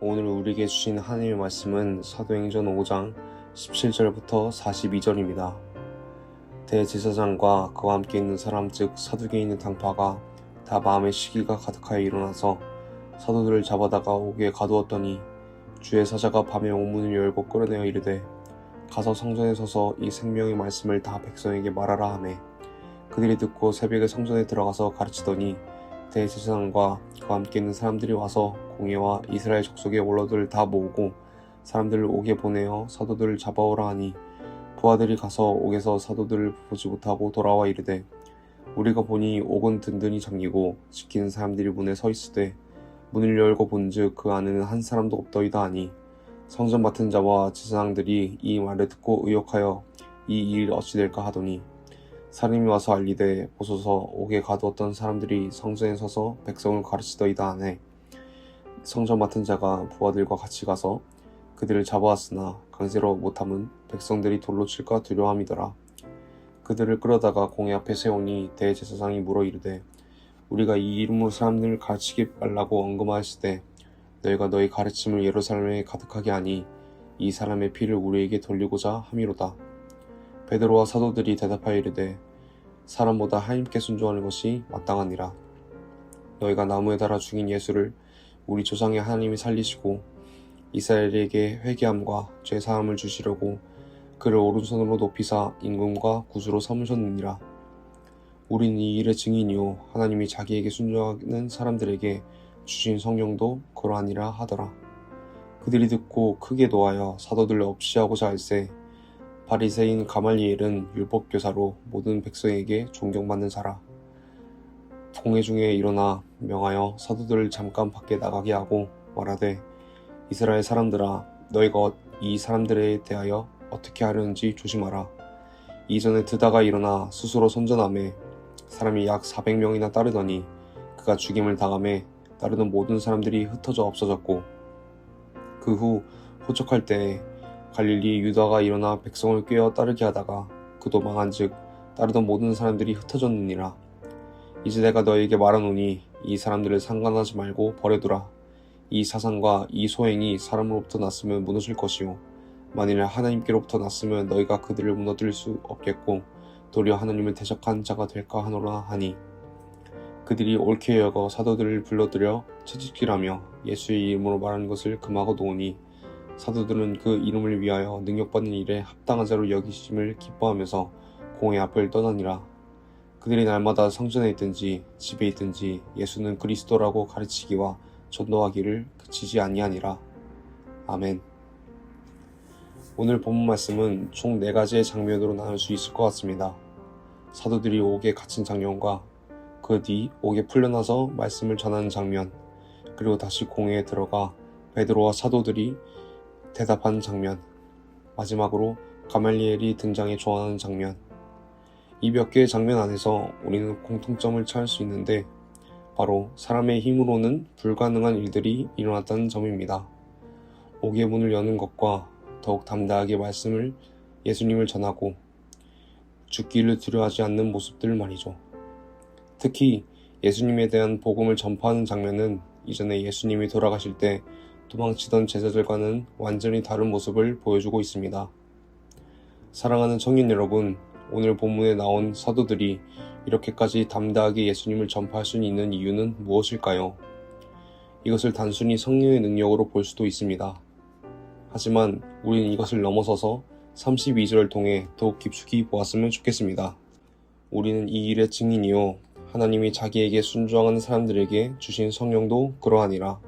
오늘 우리에게 주신 하나님의 말씀은 사도행전 5장 17절부터 42절입니다. 대제사장과 그와 함께 있는 사람 즉 사두개인의 당파가 다 마음의 시기가 가득하여 일어나서 사도들을 잡아다가 옥에 가두었더니 주의 사자가 밤에 옥문을 열고 끌어내어 이르되 가서 성전에 서서 이 생명의 말씀을 다 백성에게 말하라 하매 그들이 듣고 새벽에 성전에 들어가서 가르치더니 대제사장과 그와 함께 있는 사람들이 와서 공회와 이스라엘 족속의 원로들을 다 모으고 사람들을 옥에 보내어 사도들을 잡아오라 하니 부하들이 가서 옥에서 사도들을 보지 못하고 돌아와 이르되 우리가 보니 옥은 든든히 잠기고 지키는 사람들이 문에 서 있으되 문을 열고 본즉 그 안에는 한 사람도 없더이다 하니 성전 맡은 자와 제사장들이 이 말을 듣고 의혹하여 이 일 어찌 될까 하더니 사람이 와서 알리되 보소서 옥에 가두었던 사람들이 성전에 서서 백성을 가르치더이다 하네. 성전 맡은 자가 부하들과 같이 가서 그들을 잡아왔으나 강제로 못함은 백성들이 돌로 칠까 두려움이더라. 그들을 끌어다가 공회 앞에 세우니 대제사장이 물어 이르되 우리가 이 이름으로 사람들을 가르치지 말라고 언금하였으되 너희가 너희 가르침을 예루살렘에 가득하게 하니 이 사람의 피를 우리에게 돌리고자 함이로다. 베드로와 사도들이 대답하여 이르되 사람보다 하나님께 순종하는 것이 마땅하니라. 너희가 나무에 달아 죽인 예수를 우리 조상의 하나님이 살리시고 이스라엘에게 회개함과 죄사함을 주시려고 그를 오른손으로 높이사 임금과 구주로 삼으셨느니라. 우리는 이 일의 증인이요 하나님이 자기에게 순종하는 사람들에게 주신 성령도 그러하니라 하더라. 그들이 듣고 크게 노하여 사도들을 없이하고자 할세 바리새인 가말리엘은 율법교사로 모든 백성에게 존경받는 자라. 공회 중에 일어나 명하여 사도들을 잠깐 밖에 나가게 하고 말하되 이스라엘 사람들아 너희가 이 사람들에 대하여 어떻게 하려는지 조심하라. 이전에 드다가 일어나 스스로 선전하매 사람이 약 400명이나 따르더니 그가 죽임을 당하매 따르던 모든 사람들이 흩어져 없어졌고 그 후 호적할 때에 갈릴리 유다가 일어나 백성을 꾀어 따르게 하다가 그도 망한즉 따르던 모든 사람들이 흩어졌느니라. 이제 내가 너희에게 말하노니 이 사람들을 상관하지 말고 버려두라. 이 사상과 이 소행이 사람으로부터 났으면 무너질 것이요 만일 하나님께로부터 났으면 너희가 그들을 무너뜨릴 수 없겠고 도리어 하나님을 대적한 자가 될까 하노라 하니 그들이 옳게 여겨 사도들을 불러들여 채찍질하며 예수의 이름으로 말하는 것을 금하고 놓으니 사도들은 그 이름을 위하여 능력받는 일에 합당한 자로 여기심을 기뻐하면서 공회 앞을 떠나니라. 그들이 날마다 성전에 있든지 집에 있든지 예수는 그리스도라고 가르치기와 전도하기를 그치지 아니하니라. 아멘. 오늘 본문 말씀은 총 4가지의 장면으로 나눌 수 있을 것 같습니다. 사도들이 옥에 갇힌 장면과 그 뒤 옥에 풀려나서 말씀을 전하는 장면, 그리고 다시 공회에 들어가 베드로와 사도들이 대답하는 장면, 마지막으로 가말리엘이 등장해 조언하는 장면. 이 몇 개의 장면 안에서 우리는 공통점을 찾을 수 있는데 바로 사람의 힘으로는 불가능한 일들이 일어났다는 점입니다. 옥의 문을 여는 것과 더욱 담대하게 예수님을 전하고 죽기를 두려워하지 않는 모습들 말이죠. 특히 예수님에 대한 복음을 전파하는 장면은 이전에 예수님이 돌아가실 때 도망치던 제자들과는 완전히 다른 모습을 보여주고 있습니다. 사랑하는 청년 여러분, 오늘 본문에 나온 사도들이 이렇게까지 담대하게 예수님을 전파할 수 있는 이유는 무엇일까요? 이것을 단순히 성령의 능력으로 볼 수도 있습니다. 하지만 우리는 이것을 넘어서서 32절을 통해 더욱 깊숙이 보았으면 좋겠습니다. 우리는 이 일의 증인이요 하나님이 자기에게 순종하는 사람들에게 주신 성령도 그러하니라.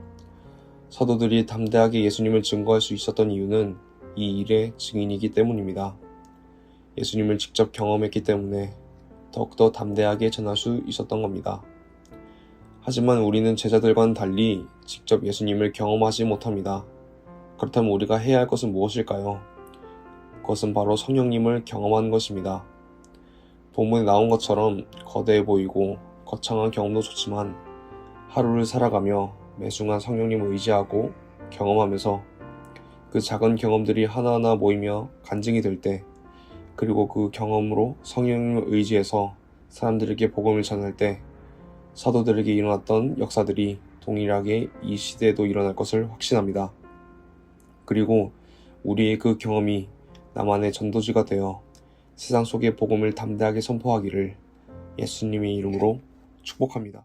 사도들이 담대하게 예수님을 증거할 수 있었던 이유는 이 일의 증인이기 때문입니다. 예수님을 직접 경험했기 때문에 더욱더 담대하게 전할 수 있었던 겁니다. 하지만 우리는 제자들과는 달리 직접 예수님을 경험하지 못합니다. 그렇다면 우리가 해야 할 것은 무엇일까요? 그것은 바로 성령님을 경험하는 것입니다. 본문에 나온 것처럼 거대해 보이고 거창한 경험도 좋지만 하루를 살아가며 매순간 성령님을 의지하고 경험하면서 그 작은 경험들이 하나하나 모이며 간증이 될 때, 그리고 그 경험으로 성령님을 의지해서 사람들에게 복음을 전할 때 사도들에게 일어났던 역사들이 동일하게 이 시대에도 일어날 것을 확신합니다. 그리고 우리의 그 경험이 나만의 전도지가 되어 세상 속의 복음을 담대하게 선포하기를 예수님의 이름으로 축복합니다.